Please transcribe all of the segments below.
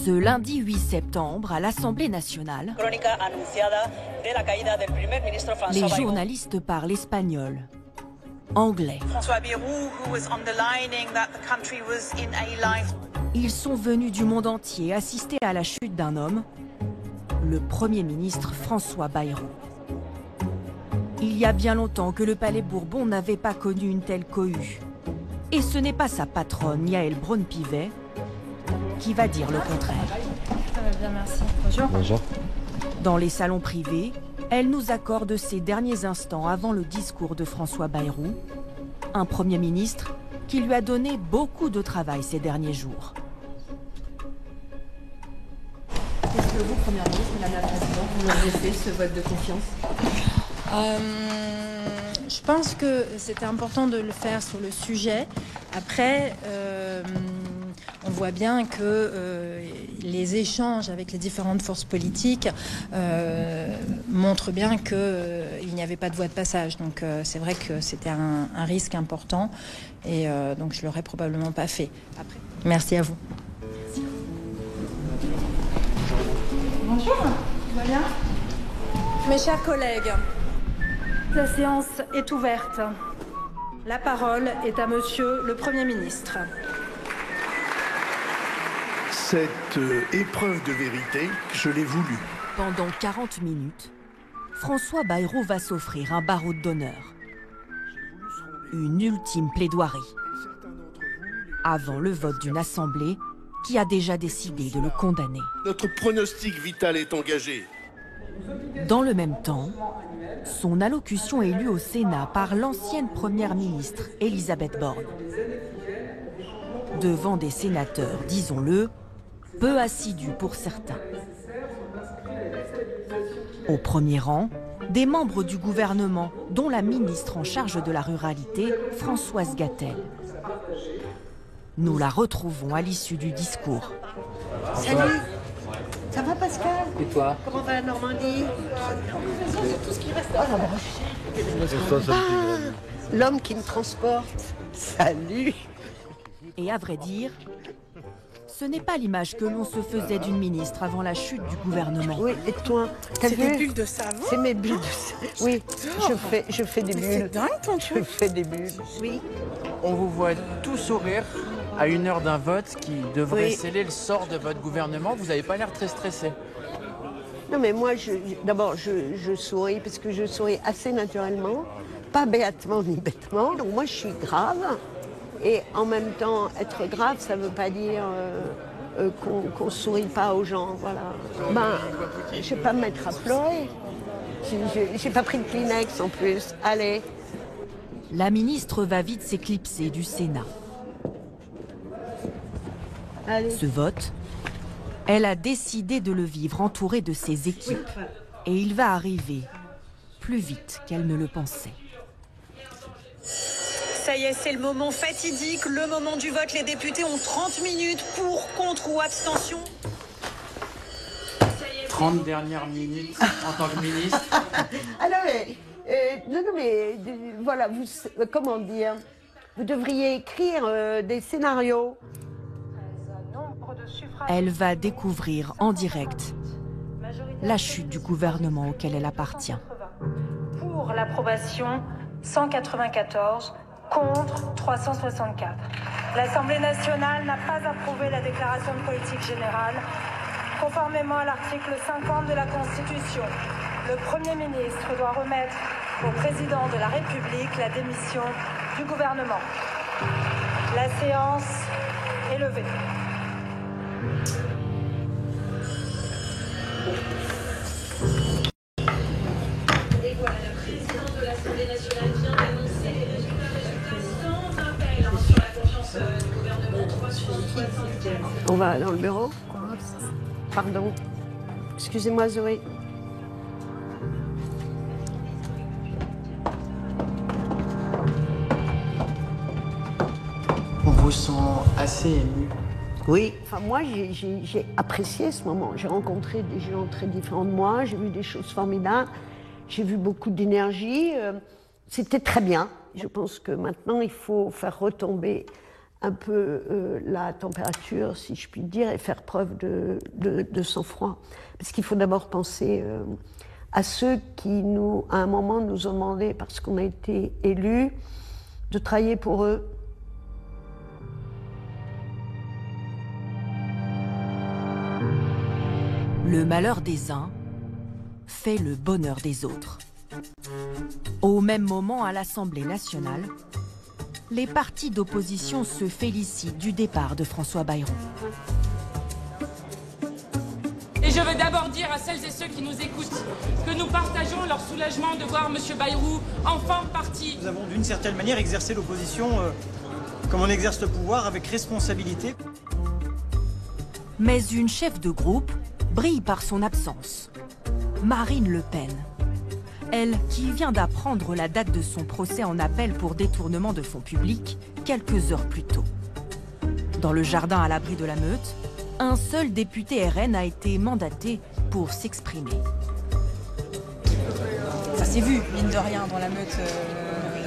Ce lundi 8 septembre, à l'Assemblée nationale, les journalistes parlent espagnol, anglais. Ils sont venus du monde entier assister à la chute d'un homme, le Premier ministre François Bayrou. Il y a bien longtemps que le Palais Bourbon n'avait pas connu une telle cohue. Et ce n'est pas sa patronne, Yaël Braun-Pivet, qui va dire le contraire. Ça va bien, merci. Bonjour. Bonjour. Dans les salons privés, elle nous accorde ses derniers instants avant le discours de François Bayrou, un Premier ministre qui lui a donné beaucoup de travail ces derniers jours. Qu'est-ce que vous, Première ministre, Madame la Présidente, vous avez fait ce vote de confiance? Je pense que c'était important de le faire sur le sujet. Après, on voit bien que les échanges avec les différentes forces politiques montrent bien qu'il n'y avait pas de voie de passage. Donc c'est vrai que c'était un risque important et donc je ne l'aurais probablement pas fait. Après. Merci à vous. Bonjour, tout va bien? Mes chers collègues, la séance est ouverte. La parole est à Monsieur le Premier ministre. Cette épreuve de vérité, je l'ai voulu. Pendant 40 minutes, François Bayrou va s'offrir un barreau d'honneur. Une ultime plaidoirie. Avant le vote d'une assemblée qui a déjà décidé de le condamner. Notre pronostic vital est engagé. Dans le même temps, son allocution est lue au Sénat par l'ancienne première ministre Elisabeth Borne. Devant des sénateurs, disons-le, peu assidus pour certains. Au premier rang, des membres du gouvernement, dont la ministre en charge de la ruralité, Françoise Gatel. Nous la retrouvons à l'issue du discours. Salut. Ça va, Pascal? Et toi? Comment va la Normandie? C'est tout ce qui reste. Oh, la brochette. L'homme qui me transporte. Salut. Et à vrai dire, ce n'est pas l'image que l'on se faisait d'une ministre avant la chute du gouvernement. Oui, et toi? C'est des bulles de savon? C'est mes bulles de savon. Oui, je fais des bulles. C'est dingue ton truc. Je fais des bulles. Oui. On vous voit tout sourire à une heure d'un vote qui devrait Oui. sceller le sort de votre gouvernement. Vous n'avez pas l'air très stressé. Non, mais moi, d'abord, je souris parce que je souris assez naturellement, pas béatement ni bêtement. Donc moi, je suis grave. Et en même temps, être grave, ça ne veut pas dire qu'on ne sourit pas aux gens. Voilà. Ben, je ne vais pas me mettre à pleurer. J'ai pas pris de Kleenex en plus. Allez. La ministre va vite s'éclipser du Sénat. Allez. Ce vote, elle a décidé de le vivre entourée de ses équipes. Et il va arriver plus vite qu'elle ne le pensait. Ça y est, c'est le moment fatidique, le moment du vote. Les députés ont 30 minutes pour, contre ou abstention. 30 dernières minutes en tant que ministre. Ah non, mais voilà, comment dire, vous devriez écrire des scénarios. Elle va découvrir en direct la chute du gouvernement auquel elle appartient. Pour l'approbation, 194. Contre 364. L'Assemblée nationale n'a pas approuvé la déclaration de politique générale. Conformément à l'article 50 de la Constitution, le Premier ministre doit remettre au président de la République la démission du gouvernement. La séance est levée. Et voilà, le président de l'Assemblée nationale vient d'annoncer les résultats sans appel sur la confiance du gouvernement. 364. On va dans le bureau. Pardon. Excusez-moi, Zoé. On vous sent assez ému. Oui. Enfin, moi, j'ai apprécié ce moment. J'ai rencontré des gens très différents de moi. J'ai vu des choses formidables. J'ai vu beaucoup d'énergie. C'était très bien. Je pense que maintenant, il faut faire retomber un peu la température, si je puis dire, et faire preuve de sang-froid. Parce qu'il faut d'abord penser à ceux qui, à un moment, nous ont demandé, parce qu'on a été élus, de travailler pour eux. Le malheur des uns fait le bonheur des autres. Au même moment, à l'Assemblée nationale, les partis d'opposition se félicitent du départ de François Bayrou. Et je veux d'abord dire à celles et ceux qui nous écoutent que nous partageons leur soulagement de voir M. Bayrou enfin parti. Nous avons d'une certaine manière exercé l'opposition comme on exerce le pouvoir, avec responsabilité. Mais une chef de groupe brille par son absence. Marine Le Pen. Elle qui vient d'apprendre la date de son procès en appel pour détournement de fonds publics quelques heures plus tôt. Dans le jardin à l'abri de la meute, un seul député RN a été mandaté pour s'exprimer. Ça s'est vu, mine de rien, dans la meute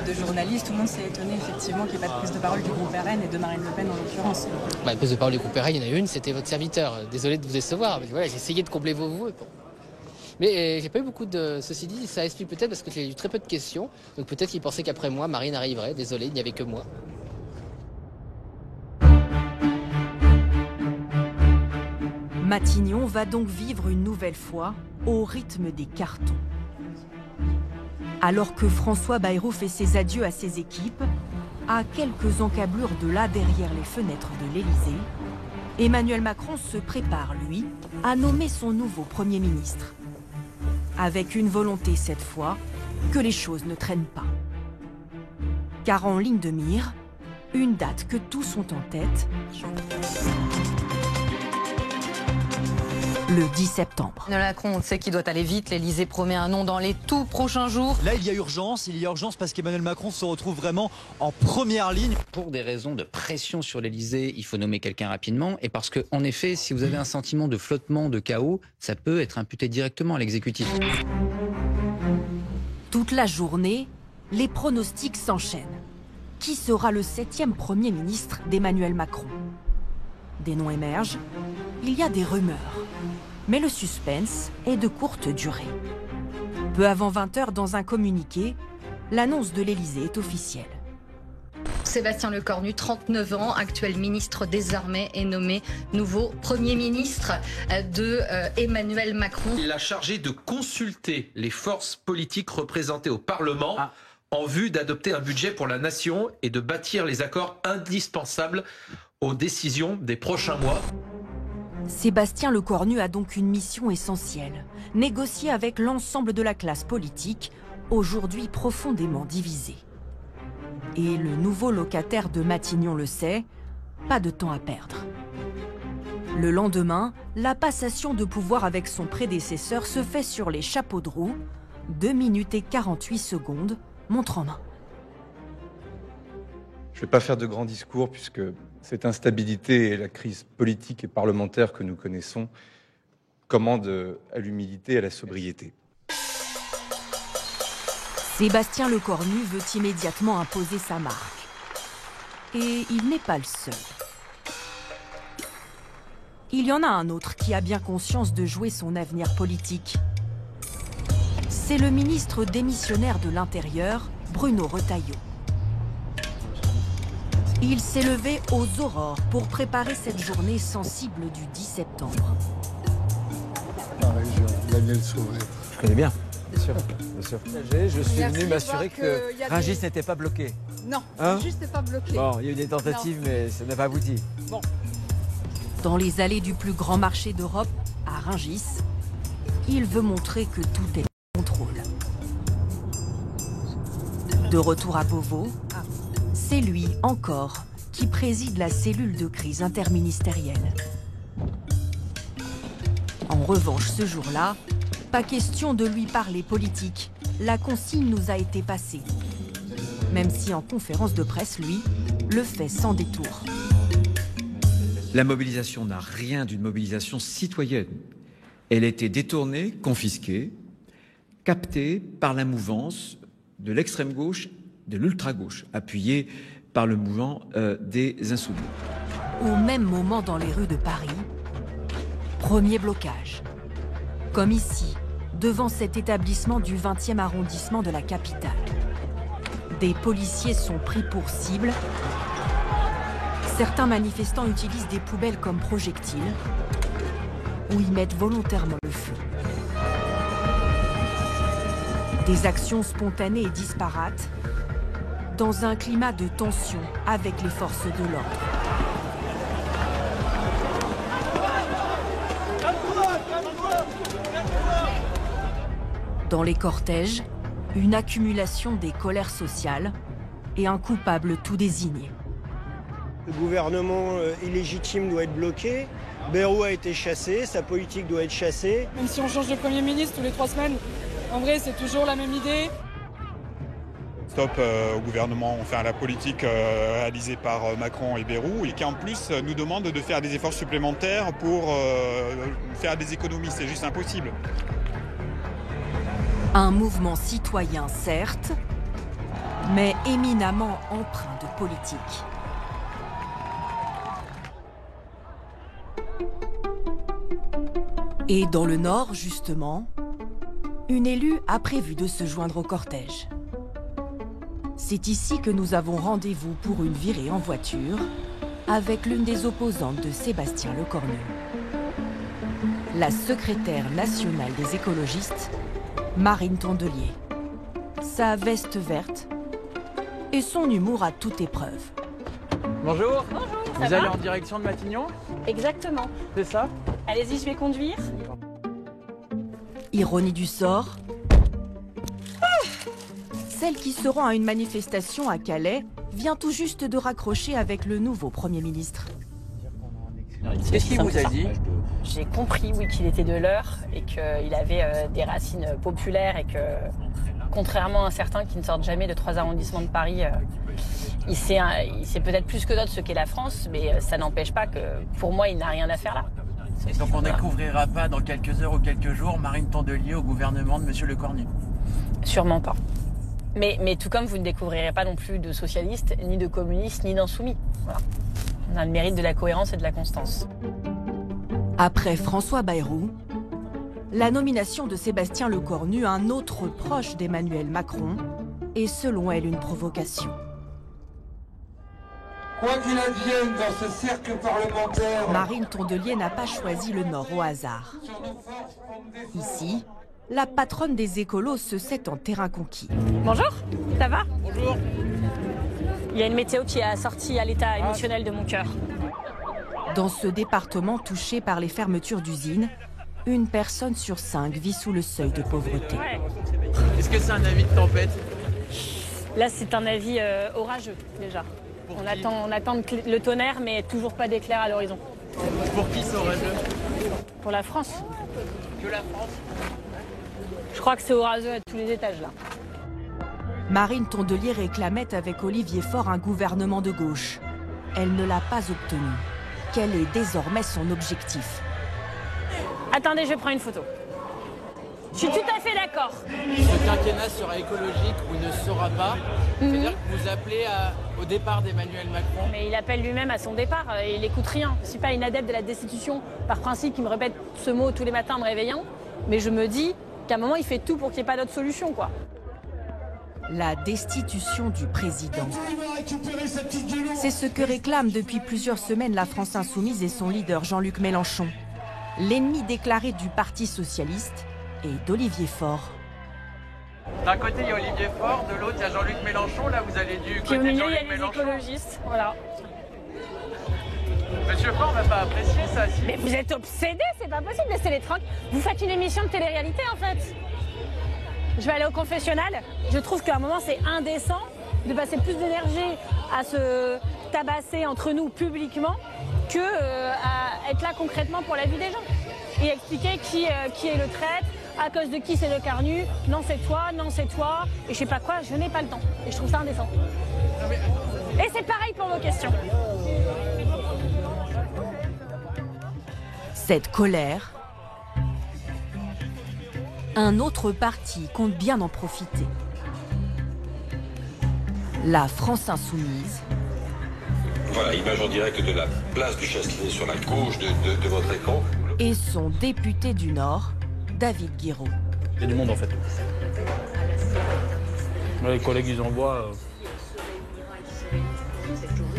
de journalistes. Tout le monde s'est étonné, effectivement, qu'il n'y ait pas de prise de parole du groupe RN et de Marine Le Pen, en l'occurrence. La prise de parole du groupe RN, il y en a une, c'était votre serviteur. Désolé de vous décevoir, mais voilà, j'ai essayé de combler vos voeux. Mais j'ai pas eu beaucoup de... Ceci dit, ça explique peut-être parce que j'ai eu très peu de questions. Donc peut-être qu'ils pensaient qu'après moi, Marine arriverait. Désolé, il n'y avait que moi. Matignon va donc vivre une nouvelle fois au rythme des cartons. Alors que François Bayrou fait ses adieux à ses équipes, à quelques encablures de là derrière les fenêtres de l'Élysée, Emmanuel Macron se prépare, lui, à nommer son nouveau Premier ministre. Avec une volonté cette fois, que les choses ne traînent pas. Car en ligne de mire, une date que tous ont en tête, le 10 septembre. Emmanuel Macron, on sait qu'il doit aller vite. L'Élysée promet un nom dans les tout prochains jours. Là, il y a urgence parce qu'Emmanuel Macron se retrouve vraiment en première ligne. Pour des raisons de pression sur l'Élysée, il faut nommer quelqu'un rapidement. Et parce que, en effet, si vous avez un sentiment de flottement, de chaos, ça peut être imputé directement à l'exécutif. Toute la journée, les pronostics s'enchaînent. Qui sera le 7e Premier ministre d'Emmanuel Macron? Des noms émergent, il y a des rumeurs. Mais le suspense est de courte durée. Peu avant 20h, dans un communiqué, l'annonce de l'Élysée est officielle. Sébastien Lecornu, 39 ans, actuel ministre des Armées, est nommé nouveau Premier ministre de Emmanuel Macron. Il a chargé de consulter les forces politiques représentées au Parlement en vue d'adopter un budget pour la nation et de bâtir les accords indispensables aux décisions des prochains mois. Sébastien Lecornu a donc une mission essentielle, négocier avec l'ensemble de la classe politique, aujourd'hui profondément divisée. Et le nouveau locataire de Matignon le sait, pas de temps à perdre. Le lendemain, la passation de pouvoir avec son prédécesseur se fait sur les chapeaux de roue, 2 minutes et 48 secondes, montre en main. Je ne vais pas faire de grands discours puisque cette instabilité et la crise politique et parlementaire que nous connaissons commandent à l'humilité et à la sobriété. Sébastien Lecornu veut immédiatement imposer sa marque. Et il n'est pas le seul. Il y en a un autre qui a bien conscience de jouer son avenir politique. C'est le ministre démissionnaire de l'Intérieur, Bruno Retailleau. Il s'est levé aux aurores pour préparer cette journée sensible du 10 septembre. La région, Daniel Sauvé. Je connais bien, bien sûr. Je suis venu m'assurer que Rungis n'était pas bloqué. Non, juste n'est pas bloqué. Bon, il y a eu des tentatives, mais ça n'a pas abouti. Bon. Dans les allées du plus grand marché d'Europe, à Rungis, il veut montrer que tout est en contrôle. De retour à Beauvau, c'est lui, encore, qui préside la cellule de crise interministérielle. En revanche, ce jour-là, pas question de lui parler politique. La consigne nous a été passée. Même si en conférence de presse, lui, le fait sans détour. La mobilisation n'a rien d'une mobilisation citoyenne. Elle a été détournée, confisquée, captée par la mouvance de l'extrême gauche, de l'ultra-gauche, appuyée par le mouvement des Insoumis. Au même moment dans les rues de Paris, premier blocage. Comme ici, devant cet établissement du 20e arrondissement de la capitale. Des policiers sont pris pour cible. Certains manifestants utilisent des poubelles comme projectiles ou y mettent volontairement le feu. Des actions spontanées et disparates dans un climat de tension avec les forces de l'ordre. Dans les cortèges, une accumulation des colères sociales et un coupable tout désigné. Le gouvernement illégitime doit être bloqué, Bayrou a été chassé, sa politique doit être chassée. Même si on change de Premier ministre tous les 3 semaines, en vrai c'est toujours la même idée. Stop au gouvernement, enfin la politique réalisée par Macron et Bayrou et qui en plus nous demande de faire des efforts supplémentaires pour faire des économies, c'est juste impossible. Un mouvement citoyen certes, mais éminemment empreint de politique. Et dans le Nord, justement, une élue a prévu de se joindre au cortège. C'est ici que nous avons rendez-vous pour une virée en voiture avec l'une des opposantes de Sébastien Lecornu. La secrétaire nationale des écologistes, Marine Tondelier. Sa veste verte et son humour à toute épreuve. Bonjour. Bonjour, Vous ça allez va en direction de Matignon? Exactement. C'est ça? Allez-y, je vais conduire. Ironie du sort. Celle qui se rend à une manifestation à Calais vient tout juste de raccrocher avec le nouveau Premier ministre. Qu'est-ce qu'il vous a dit? J'ai compris, oui, qu'il était de l'Eure et qu'il avait des racines populaires et que, contrairement à certains qui ne sortent jamais de 3 arrondissements de Paris, il sait peut-être plus que d'autres ce qu'est la France, mais ça n'empêche pas que, pour moi, il n'a rien à faire là. Donc on ne découvrira pas dans quelques heures ou quelques jours Marine Tondelier au gouvernement de M. Lecornu? Sûrement pas. Mais tout comme vous ne découvrirez pas non plus de socialistes, ni de communistes, ni d'insoumis. Voilà. On a le mérite de la cohérence et de la constance. Après François Bayrou, la nomination de Sébastien Lecornu, un autre proche d'Emmanuel Macron, est selon elle une provocation. Quoi qu'il advienne dans ce cercle parlementaire... Marine Tondelier n'a pas choisi le Nord au hasard. Ici, la patronne des écolos se sait en terrain conquis. Bonjour, ça va? Bonjour. Il y a une météo qui a sorti à l'état émotionnel de mon cœur. Dans ce département touché par les fermetures d'usines, une personne sur 5 vit sous le seuil de pauvreté. Ouais. Est-ce que c'est un avis de tempête? Là, c'est un avis orageux, déjà. On attend le tonnerre, mais toujours pas d'éclair à l'horizon. Pour qui c'est orageux? Pour la France. Que la France? Je crois que c'est orageux à tous les étages, là. Marine Tondelier réclamait avec Olivier Faure un gouvernement de gauche. Elle ne l'a pas obtenu. Quel est désormais son objectif? Attendez, je prends une photo. Je suis tout à fait d'accord. Ce quinquennat sera écologique ou ne sera pas. C'est-à-dire que vous appelez au départ d'Emmanuel Macron. Mais il appelle lui-même à son départ et il n'écoute rien. Je ne suis pas une adepte de la destitution par principe qui me répète ce mot tous les matins en me réveillant. Mais je me dis qu'à un moment, il fait tout pour qu'il n'y ait pas d'autre solution, quoi. La destitution du président. C'est ce que réclame depuis plusieurs semaines la France Insoumise et son leader Jean-Luc Mélenchon. L'ennemi déclaré du Parti Socialiste et d'Olivier Faure. D'un côté, il y a Olivier Faure, de l'autre, il y a Jean-Luc Mélenchon. Là, vous allez du Puis au côté de milieu, il y a Jean-Luc les Mélenchon. écologistes, voilà. Monsieur Faure n'a pas apprécié ça, si. Mais vous êtes obsédés, c'est pas possible, laissez-les tranquilles. Vous faites une émission de télé-réalité, en fait. Je vais aller au confessionnal. Je trouve qu'à un moment, c'est indécent de passer plus d'énergie à se tabasser entre nous publiquement que à être là concrètement pour la vie des gens. Et expliquer qui est le traître, à cause de qui c'est le Cornu, non c'est toi, non c'est toi, et je sais pas quoi, je n'ai pas le temps. Et je trouve ça indécent. Et c'est pareil pour vos questions. Cette colère, un autre parti compte bien en profiter. La France Insoumise Voilà, image en direct de la place du Châtelet sur la gauche de votre écran. Et son député du Nord, David Guiraud. Il y a du monde en fait. Les collègues, ils envoient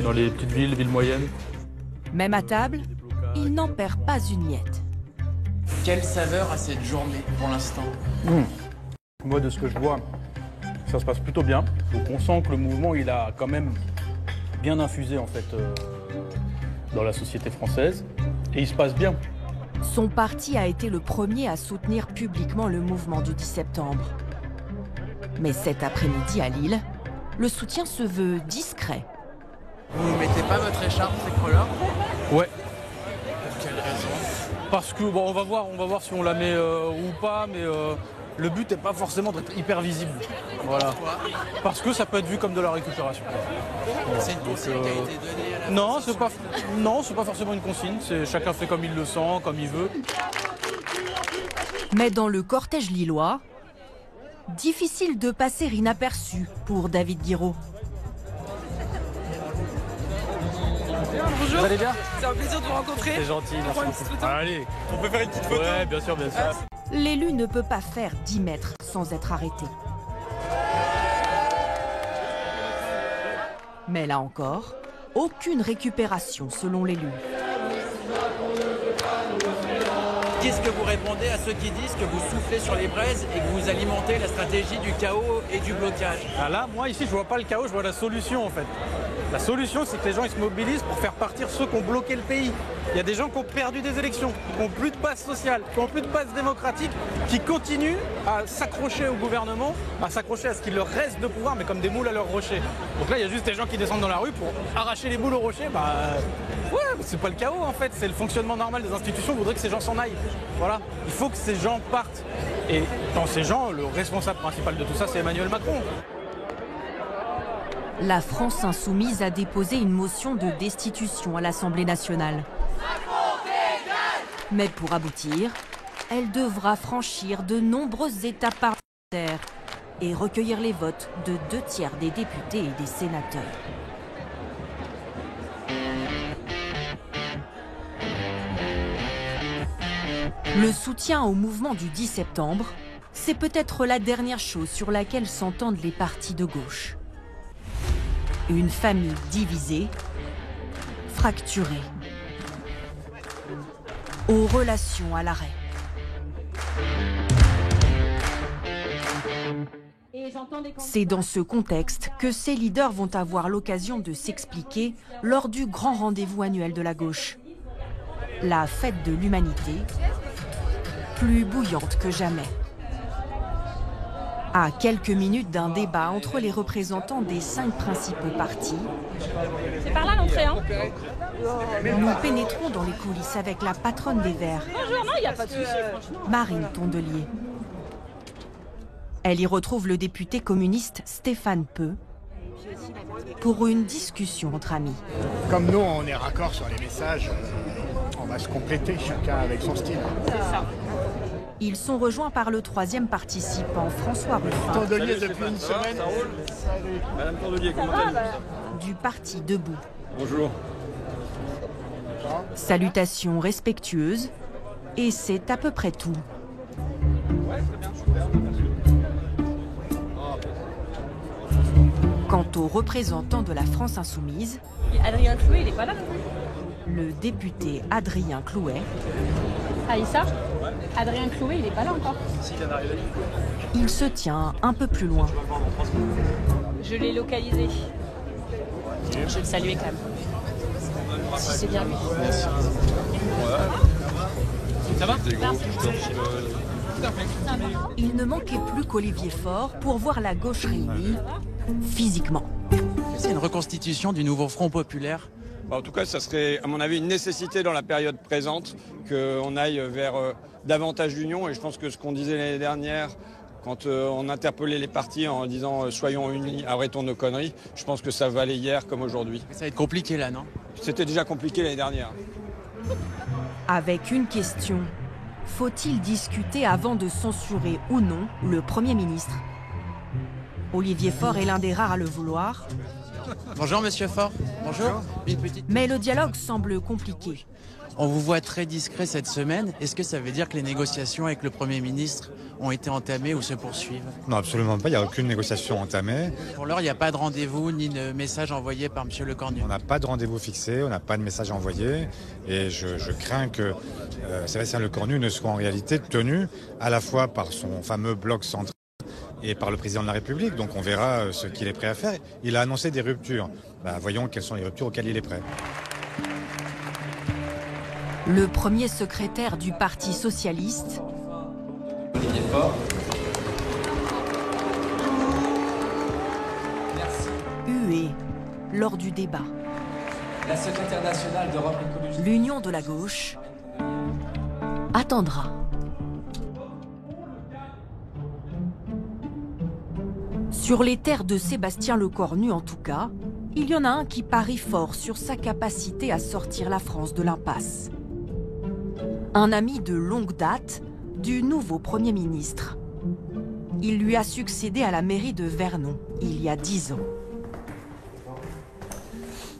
dans les petites villes, villes moyennes. Même à table, il n'en perd pas une miette. Quelle saveur à cette journée pour l'instant? Moi, de ce que je vois, ça se passe plutôt bien. Donc on sent que le mouvement, il a quand même bien infusé en fait dans la société française. Et il se passe bien. Son parti a été le premier à soutenir publiquement le mouvement du 10 septembre. Mais cet après-midi à Lille, le soutien se veut discret. Vous ne mettez pas votre écharpe ces couleurs? Ouais. Pour quelle raison? Parce que bon, on va voir si on la met ou pas, mais le but n'est pas forcément d'être hyper visible. Voilà. Pourquoi? Parce que ça peut être vu comme de la récupération. C'est une consigne qui a été donnée à la Non, c'est pas forcément une consigne. Chacun fait comme il le sent, comme il veut. Mais dans le cortège lillois, difficile de passer inaperçu pour David Guiraud. Bonjour. Vous allez bien? C'est un plaisir de vous rencontrer. C'est gentil, merci beaucoup. Allez, on peut faire une petite photo? Ouais, bien sûr, bien sûr. L'élu ne peut pas faire 10 mètres sans être arrêté. Mais là encore, aucune récupération selon l'élu. Qu'est-ce que vous répondez à ceux qui disent que vous soufflez sur les braises et que vous alimentez la stratégie du chaos et du blocage? Ah là, moi ici, je vois pas le chaos, je vois la solution en fait. La solution, c'est que les gens ils se mobilisent pour faire partir ceux qui ont bloqué le pays. Il y a des gens qui ont perdu des élections, qui n'ont plus de base sociale, qui n'ont plus de base démocratique, qui continuent à s'accrocher au gouvernement, à s'accrocher à ce qu'il leur reste de pouvoir, mais comme des moules à leur rocher. Donc là, il y a juste des gens qui descendent dans la rue pour arracher les moules au rocher. Ouais, c'est pas le chaos en fait, c'est le fonctionnement normal des institutions. On voudrait que ces gens s'en aillent. Voilà, il faut que ces gens partent. Et dans ces gens, le responsable principal de tout ça, c'est Emmanuel Macron. La France insoumise a déposé une motion de destitution à l'Assemblée nationale. Mais pour aboutir, elle devra franchir de nombreuses étapes parlementaires et recueillir les votes de 2/3 des députés et des sénateurs. Le soutien au mouvement du 10 septembre, c'est peut-être la dernière chose sur laquelle s'entendent les partis de gauche. Une famille divisée, fracturée, aux relations à l'arrêt. C'est dans ce contexte que ces leaders vont avoir l'occasion de s'expliquer lors du grand rendez-vous annuel de la gauche. La fête de l'humanité, plus bouillante que jamais. À quelques minutes d'un débat entre les représentants des 5 principaux partis, C'est par là l'entrée, hein? nous pénétrons dans les coulisses avec la patronne des Verts, Bonjour, non, il n'y a pas de souci, franchement. Marine Tondelier. Elle y retrouve le député communiste Stéphane Peu pour une discussion entre amis. Comme nous, on est raccord sur les messages, on va se compléter, chacun avec son style. C'est ça. Ils sont rejoints par le 3e participant, François Ruffin. Tondelier depuis une semaine. Salut. Madame Tondelier, comment allez-vous? Du parti Debout. Bonjour. Salutations respectueuses, et c'est à peu près tout. Quant aux représentants de la France insoumise, Adrien Clouet, il n'est pas là non plus. le député Adrien Clouet, Aïssa, Adrien Clouet, il n'est pas là encore. il se tient un peu plus loin. Je l'ai localisé. Je vais le saluer quand même. Si c'est bien lui. Ça va? Il ne manquait plus qu'Olivier Faure pour voir la gauche réunie physiquement. C'est une reconstitution du nouveau Front populaire. En tout cas, ça serait, à mon avis, une nécessité dans la période présente qu'on aille vers davantage d'union. Et je pense que ce qu'on disait l'année dernière, quand on interpellait les partis en disant soyons unis, arrêtons nos conneries, je pense que ça valait hier comme aujourd'hui. Ça va être compliqué là, non? C'était déjà compliqué l'année dernière. Avec une question, faut-il discuter avant de censurer ou non le Premier ministre? Olivier Faure est l'un des rares à le vouloir. Bonjour Monsieur Faure. Bonjour. Une petite... Mais le dialogue semble compliqué. On vous voit très discret cette semaine. Est-ce que ça veut dire que les négociations avec le Premier ministre ont été entamées ou se poursuivent? Non, absolument pas. Il n'y a aucune négociation entamée. Pour l'heure, il n'y a pas de rendez-vous ni de message envoyé par Monsieur Lecornu. On n'a pas de rendez-vous fixé, on n'a pas de message envoyé. Et je crains que Sébastien Lecornu ne soit en réalité tenu à la fois par son fameux bloc central et par le président de la République. Donc on verra ce qu'il est prêt à faire. Il a annoncé des ruptures. Voyons quelles sont les ruptures auxquelles il est prêt. Le premier secrétaire du Parti socialiste, Olivier Faure. hué lors du débat. La secrétaire nationale d'Europe Écologie. L'Union de la gauche attendra. Sur les terres de Sébastien Lecornu, en tout cas, il y en a un qui parie fort sur sa capacité à sortir la France de l'impasse. Un ami de longue date du nouveau Premier ministre. Il lui a succédé à la mairie de Vernon il y a 10 ans.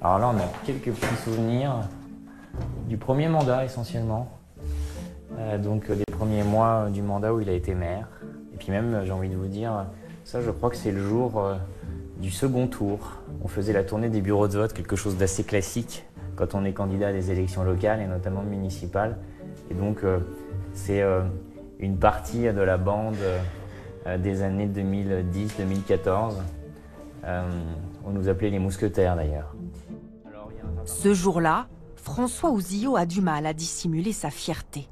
Alors là, on a quelques petits souvenirs du premier mandat essentiellement. Donc des premiers mois du mandat où il a été maire. Et puis même, j'ai envie de vous dire, ça je crois que c'est le jour du second tour. On faisait la tournée des bureaux de vote, quelque chose d'assez classique quand on est candidat à des élections locales et notamment municipales. Et donc c'est une partie de la bande des années 2010-2014. On nous appelait les mousquetaires d'ailleurs. Ce jour-là, François Ouzillot a du mal à dissimuler sa fierté.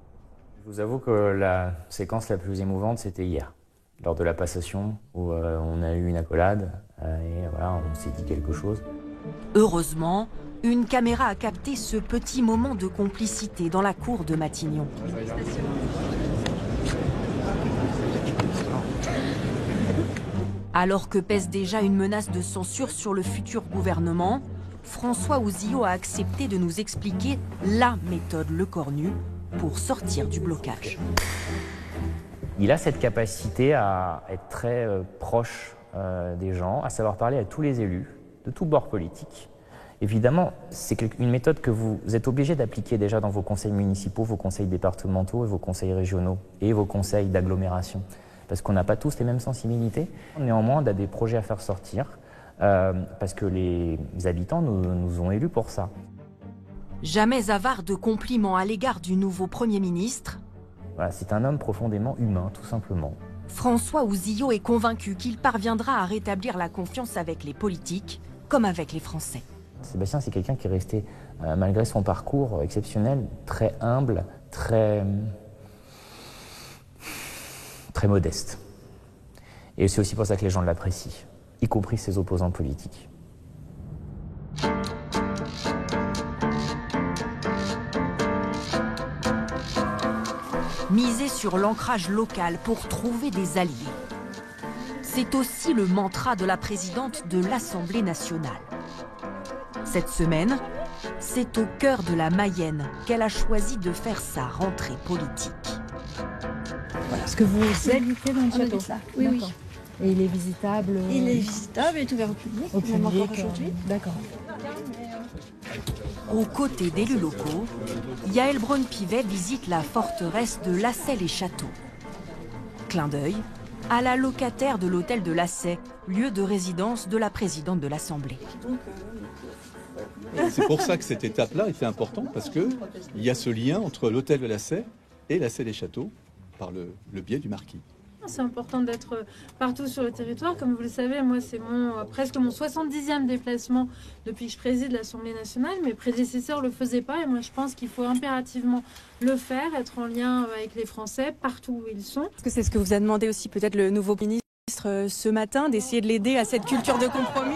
Je vous avoue que la séquence la plus émouvante, c'était hier, lors de la passation, où on a eu une accolade et voilà, on s'est dit quelque chose. Heureusement, une caméra a capté ce petit moment de complicité dans la cour de Matignon. Alors que pèse déjà une menace de censure sur le futur gouvernement, François Ouzillot a accepté de nous expliquer la méthode Lecornu pour sortir du blocage. Il a cette capacité à être très proche des gens, à savoir parler à tous les élus, de tous bords politiques. Évidemment, c'est une méthode que vous êtes obligé d'appliquer déjà dans vos conseils municipaux, vos conseils départementaux, vos conseils régionaux et vos conseils d'agglomération. Parce qu'on n'a pas tous les mêmes sensibilités. Néanmoins, on a des projets à faire sortir, parce que les habitants nous ont élus pour ça. Jamais avare de compliments à l'égard du nouveau Premier ministre. Voilà, c'est un homme profondément humain, tout simplement. François Ouzillot est convaincu qu'il parviendra à rétablir la confiance avec les politiques, comme avec les Français. Sébastien, c'est quelqu'un qui est resté, malgré son parcours exceptionnel, très humble, très modeste. Et c'est aussi pour ça que les gens l'apprécient, y compris ses opposants politiques. Miser sur l'ancrage local pour trouver des alliés. C'est aussi le mantra de la présidente de l'Assemblée nationale. Cette semaine, c'est au cœur de la Mayenne qu'elle a choisi de faire sa rentrée politique. Voilà. Ce que vous habitez dans le château. Oui, oui. Et il est visitable. Il est visitable, il est ouvert au public, même encore aujourd'hui. D'accord. Aux côtés d'élus locaux, Yaël Braun-Pivet visite la forteresse de Lassay-les-Châteaux. Clin d'œil à la locataire de l'hôtel de Lassay, lieu de résidence de la présidente de l'Assemblée. C'est pour ça que cette étape-là était importante, parce qu'il y a ce lien entre l'hôtel de Lassay et Lassay-les-Châteaux par le biais du marquis. C'est important d'être partout sur le territoire. Comme vous le savez, moi, c'est presque mon 70e déplacement depuis que je préside l'Assemblée nationale. Mes prédécesseurs ne le faisaient pas et moi, je pense qu'il faut impérativement le faire, être en lien avec les Français partout où ils sont. Est-ce que c'est ce que vous a demandé aussi peut-être le nouveau ministre ce matin, d'essayer de l'aider à cette culture de compromis?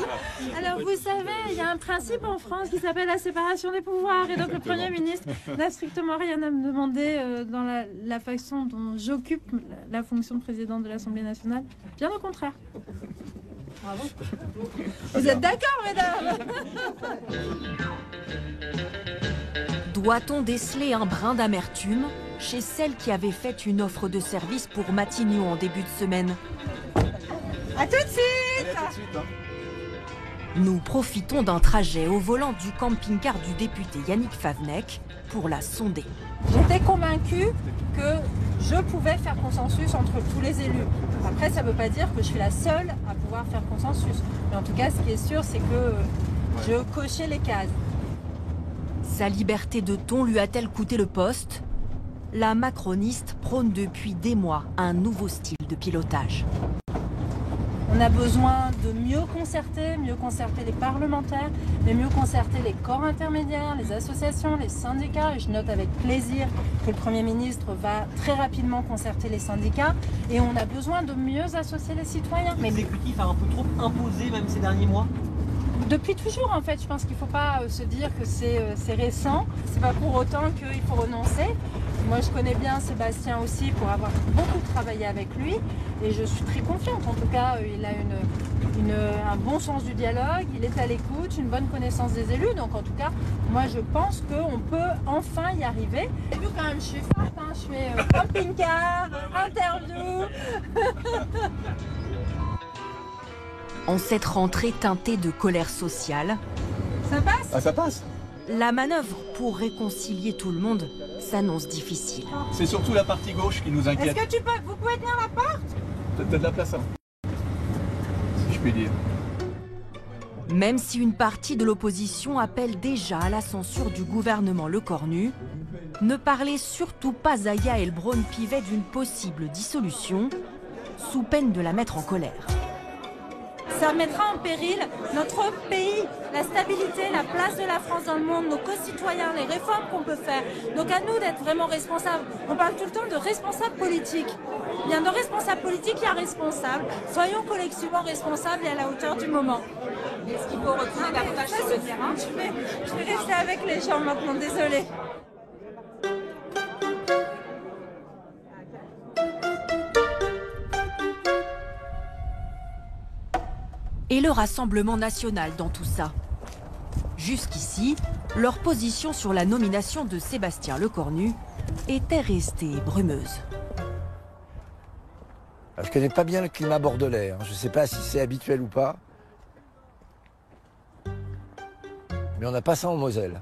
Alors vous savez, il y a un principe en France qui s'appelle la séparation des pouvoirs et donc le Premier ministre n'a strictement rien à me demander dans la façon dont j'occupe la fonction de présidente de l'Assemblée nationale. Bien au contraire. Bravo. Vous êtes d'accord, mesdames? Doit-on déceler un brin d'amertume chez celle qui avait fait une offre de service pour Matignon en début de semaine? À tout de suite. Nous profitons d'un trajet au volant du camping-car du député Yannick Favennec pour la sonder. J'étais convaincue que je pouvais faire consensus entre tous les élus. Après, ça ne veut pas dire que je suis la seule à pouvoir faire consensus. Mais en tout cas, ce qui est sûr, c'est que je cochais les cases. Sa liberté de ton lui a-t-elle coûté le poste? La macroniste prône depuis des mois un nouveau style de pilotage. On a besoin de mieux concerter les parlementaires, mais mieux concerter les corps intermédiaires, les associations, les syndicats. Et je note avec plaisir que le Premier ministre va très rapidement concerter les syndicats. Et on a besoin de mieux associer les citoyens. Mais l'exécutif a un peu trop imposé même ces derniers mois. Depuis toujours, en fait, je pense qu'il ne faut pas se dire que c'est récent. C'est pas pour autant qu'il faut renoncer. Moi, je connais bien Sébastien aussi pour avoir beaucoup travaillé avec lui. Et je suis très confiante. En tout cas, il a un bon sens du dialogue, il est à l'écoute, une bonne connaissance des élus. Donc, en tout cas, moi, je pense qu'on peut enfin y arriver. Et puis, quand même, je suis forte. Hein. Je fais camping-car, interview. En cette rentrée teintée de colère sociale, ça passe? Ah, ça passe. La manœuvre pour réconcilier tout le monde s'annonce difficile. C'est surtout la partie gauche qui nous inquiète. Est-ce que vous pouvez tenir la porte? T'as de la place, hein, si je puis dire. Même si une partie de l'opposition appelle déjà à la censure du gouvernement Lecornu, ne parlez surtout pas à Yaël Braun-Pivet d'une possible dissolution, sous peine de la mettre en colère. Ça mettra en péril notre pays, la stabilité, la place de la France dans le monde, nos concitoyens, les réformes qu'on peut faire. Donc à nous d'être vraiment responsables. On parle tout le temps de responsables politiques. Il y a de responsables politiques, il y a responsables. Soyons collectivement responsables et à la hauteur du moment. Est-ce qu'il faut retourner davantage sur le terrain? Je vais rester avec les gens maintenant, désolée. Et le Rassemblement national dans tout ça. Jusqu'ici, leur position sur la nomination de Sébastien Lecornu était restée brumeuse. Je ne connais pas bien le climat bordelais, hein. Je ne sais pas si c'est habituel ou pas. Mais on n'a pas ça en Moselle.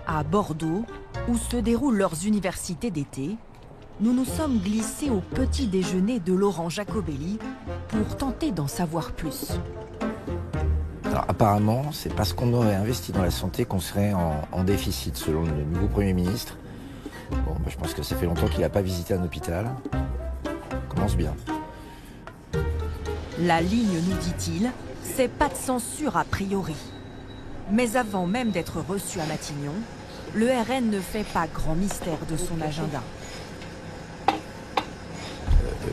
À Bordeaux, où se déroulent leurs universités d'été, nous nous sommes glissés au petit déjeuner de Laurent Jacobelli pour tenter d'en savoir plus. Alors apparemment, c'est parce qu'on aurait investi dans la santé qu'on serait en déficit, selon le nouveau Premier ministre. Bon, je pense que ça fait longtemps qu'il n'a pas visité un hôpital. On commence bien. La ligne, nous dit-il, c'est pas de censure a priori. Mais avant même d'être reçu à Matignon, le RN ne fait pas grand mystère de son agenda.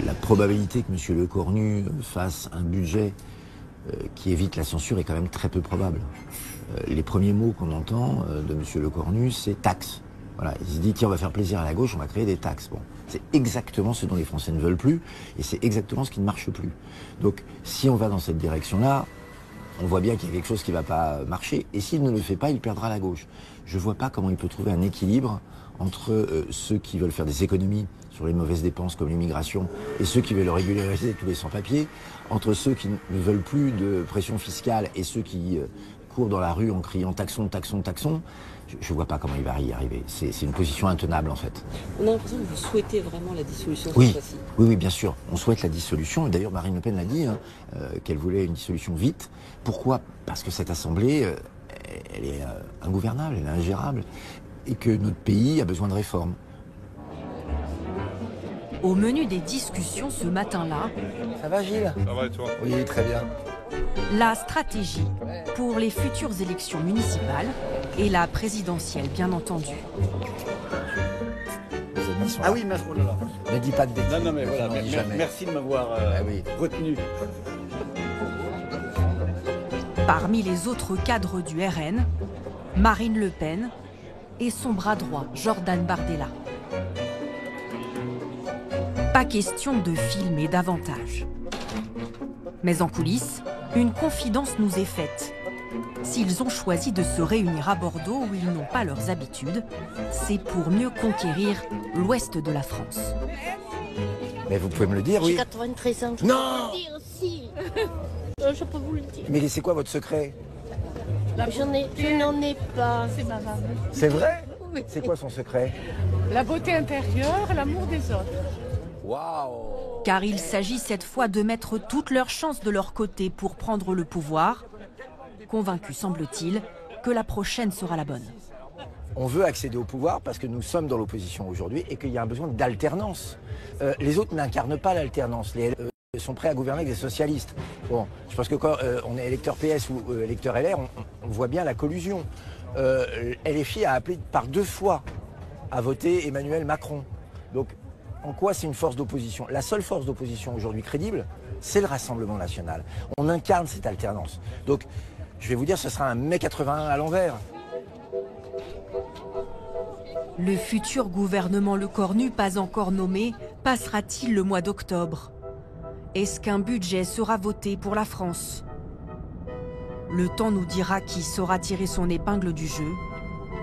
La probabilité que M. Lecornu fasse un budget qui évite la censure est quand même très peu probable. Les premiers mots qu'on entend de M. Lecornu, c'est taxes. Voilà, il se dit, tiens, on va faire plaisir à la gauche, on va créer des taxes. Bon, c'est exactement ce dont les Français ne veulent plus, et c'est exactement ce qui ne marche plus. Donc, si on va dans cette direction-là, on voit bien qu'il y a quelque chose qui ne va pas marcher, et s'il ne le fait pas, il perdra la gauche. Je ne vois pas comment il peut trouver un équilibre entre ceux qui veulent faire des économies sur les mauvaises dépenses comme l'immigration et ceux qui veulent régulariser tous les sans-papiers, entre ceux qui ne veulent plus de pression fiscale et ceux qui courent dans la rue en criant « taxons, taxons, taxons ». Je ne vois pas comment il va y arriver. C'est une position intenable, en fait. On a l'impression que vous souhaitez vraiment la dissolution cette fois-ci. Oui, bien sûr. On souhaite la dissolution. D'ailleurs, Marine Le Pen l'a dit, hein, qu'elle voulait une dissolution vite. Pourquoi? Parce que cette Assemblée, elle est ingouvernable, elle est ingérable. Et que notre pays a besoin de réformes. Au menu des discussions ce matin-là... Ça va, Gilles? Ça va et toi? Oui, très bien. La stratégie pour les futures élections municipales et la présidentielle, bien entendu. Les amis sont là. Ah oui, merci. Oh là là. Ne dis pas de bêtises. Non, mais voilà, merci de m'avoir retenu. Parmi les autres cadres du RN, Marine Le Pen et son bras droit, Jordan Bardella. Pas question de filmer davantage. Mais en coulisses, une confidence nous est faite. S'ils ont choisi de se réunir à Bordeaux où ils n'ont pas leurs habitudes, c'est pour mieux conquérir l'ouest de la France. Mais vous pouvez me le dire, oui. J'ai 93 ans. Non. Je peux le dire aussi. Je peux vous le dire. Mais c'est quoi votre secret? Je n'en ai pas. C'est ma femme. C'est vrai? Oui. C'est quoi son secret? La beauté intérieure, l'amour des autres. Waouh! Car il s'agit cette fois de mettre toutes leurs chances de leur côté pour prendre le pouvoir. Convaincu, semble-t-il, que la prochaine sera la bonne. On veut accéder au pouvoir parce que nous sommes dans l'opposition aujourd'hui et qu'il y a un besoin d'alternance. Les autres n'incarnent pas l'alternance. Les sont prêts à gouverner avec des socialistes. Bon, je pense que quand on est électeur PS ou électeur LR, on voit bien la collusion. LFI a appelé par 2 fois à voter Emmanuel Macron. Donc, en quoi c'est une force d'opposition? La seule force d'opposition aujourd'hui crédible, c'est le Rassemblement national. On incarne cette alternance. Donc, je vais vous dire, ce sera un mai 81 à l'envers. Le futur gouvernement Lecornu, pas encore nommé, passera-t-il le mois d'octobre? Est-ce qu'un budget sera voté pour la France? Le temps nous dira qui saura tirer son épingle du jeu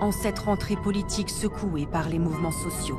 en cette rentrée politique secouée par les mouvements sociaux.